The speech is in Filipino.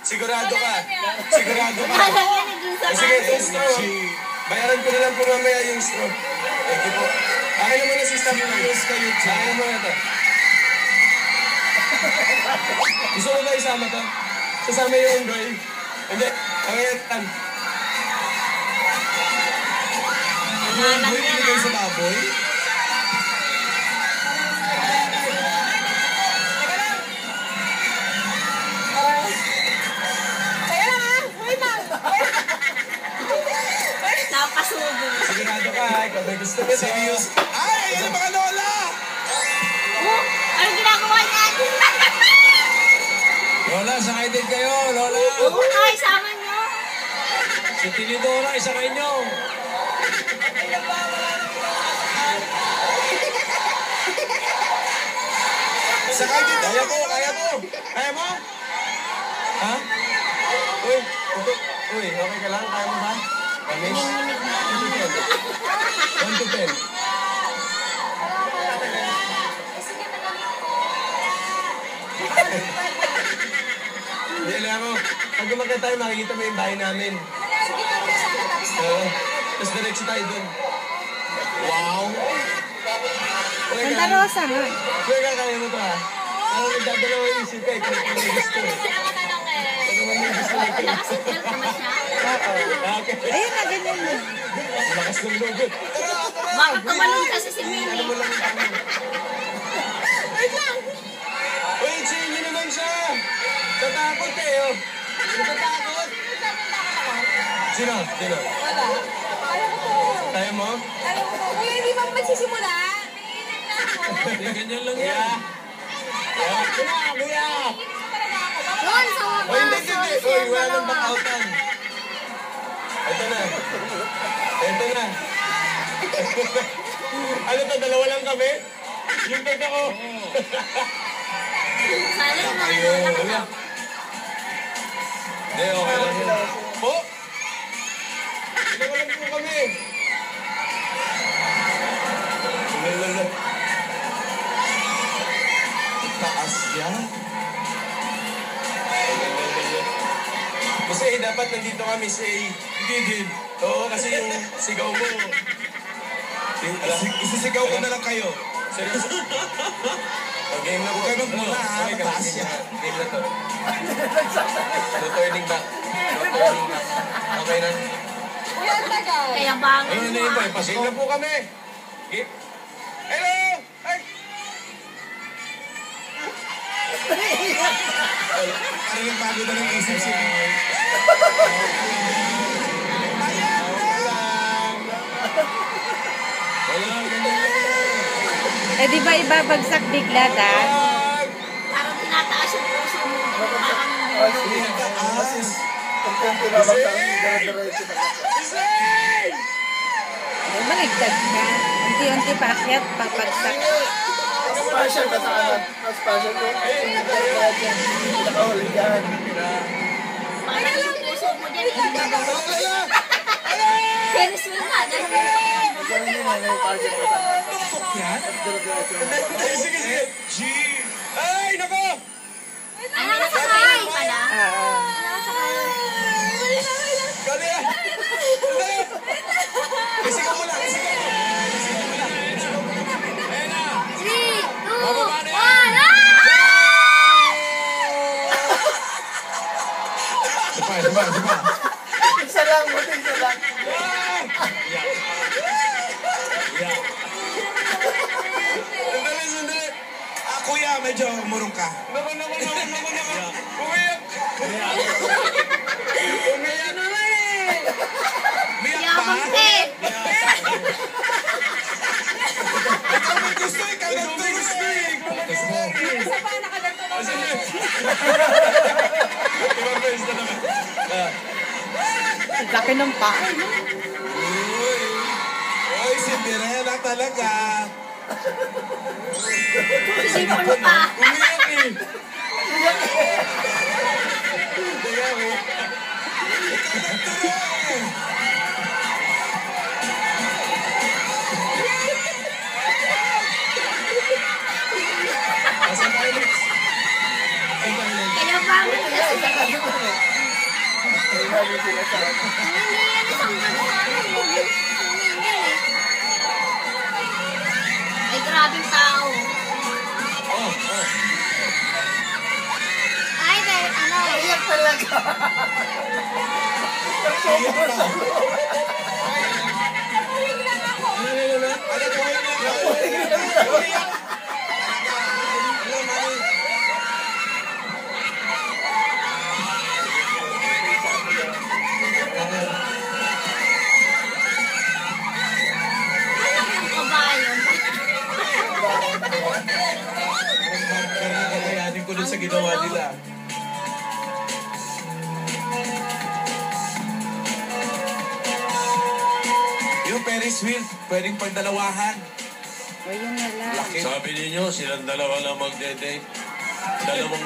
Sigurado ka. Sigurado ka. Sige, itong straw. Bayaran ko na lang po mamaya yung straw. Thank you po. Akin naman na si Steve News kayo. Akin mo na ito. Gusto mo ba isama to? Sasama yung Roy? Hindi. Pangyayatan. Boy, pinigay sa baboy? Napasubo. Sigurado ka, ikaw may gusto mo. Serious. Ay, ayan ang mga lola! Oh, anong ginagawa natin? Lola, sakay din kayo, Lola. Oo, ay, sama nyo. Si Tinidora, isakay nyo. Sakay din. Kaya ko, kaya ko. Kaya mo? Ha? Uy, okay ka lang? Kaya mo ba? Promise? 1 to 10. Hindi, alam mo. Pag gumagat tayo, makikita mo yung bahay namin. Tapos diretso tayo dun. Wow! Santa Rosa nga. Kaya ka, kaya mo to ha. Ano nagdadalawa yung isip ka, ikaw may gusto. Pag naman may gusto na ito. Nakaseatbelt naman siya. Okay. Ayun na, ganyan na. Lakas ng lugod. Baka tumalon kasi si Mimi. Ano mo lang ang tanong? Wait lang. Uy, singin naman siya! Tatakot eh, oh. Tatakot? Sino? Sino? Wala. Kaya ko to. Kaya mo? Kaya ko to. Kuya, hindi ba magsisimula? Naiinip na ako. Ganyan lang yan. Kuya! Kuya! Doon, sa Uy, wakas. hindi. Uy, wala nang back-outan. Ito na. Ito na. Ano to, dalawa lang kami? Yung totoo. Sana yung mga lola ka daw. Hindi, okay lang yun. Po? Dalawa lang po kami. Lala. Taas yan. Kasi dapat nandito kami sa hindi din. Oo, kasi yung sigaw mo. Isisigaw ko na lang kayo. Seryoso? Game na po. Huwag kayo magmula ha, mataas yan. Game na to. No turning back. No turning back. Okay na. Kuya, ang tagal. Kaya bangon Ayun na mo. yun po. Game na po kami. Game. Hello! Ay! Parang yung bago na ng isip siya. Eh, di ba ibabagsak bigla, Dad? Parang tinataas yung puso mo. Parang Ay, maligtad ka. Unti-unti paakyat, papagsak. Special ka sa anak. Special ko. Nakahuli dyan. parang yung puso mo dyan. Ferris wheel nga. Ganun mo Ganun din may target ko sa Yan? Ay, sige, sige. G. Ay, nako! Ay, nakasakay pala. Kali yan! Sandali! Isigaw mo lang, isigaw mo. Isigaw mo lang. Isigaw mo lang. Ayan na. 3, 2, 1, Bababa na yan. Diba? isa lang, buti isa lang. Sandali, sandali. Kuya, medyo murong ka. Nako. Umiyak. Umiyak naman eh. Umiyak ba? Yabang te. Ikaw may gusto, ikaw may gusto eh. Isa pa, nakaganto na naman. Ibang beses na naman. Laki ng pa. Uy, Cinderella talaga. Sipon pa. Umiyak eh. Teka, eh. Asan tayo next? Asan tayo next? Kaya bangon kasi. Sinabi sila sa akin. Hindi yan isang ganun. Sumingil eh. Ay, grabing tao. Oh. Ay, dahil ano. Iyak talaga. Huling lang ako. Ano gawin niya? Hello, mami. Anak ng kabayo. Kakayanin ko dun sa ginawa nila. Yung Ferris wheel, pwedeng pagdalawahan. O yun na lang. Laki. Sabi ninyo, silang dalawa lang magde-date. Dalawang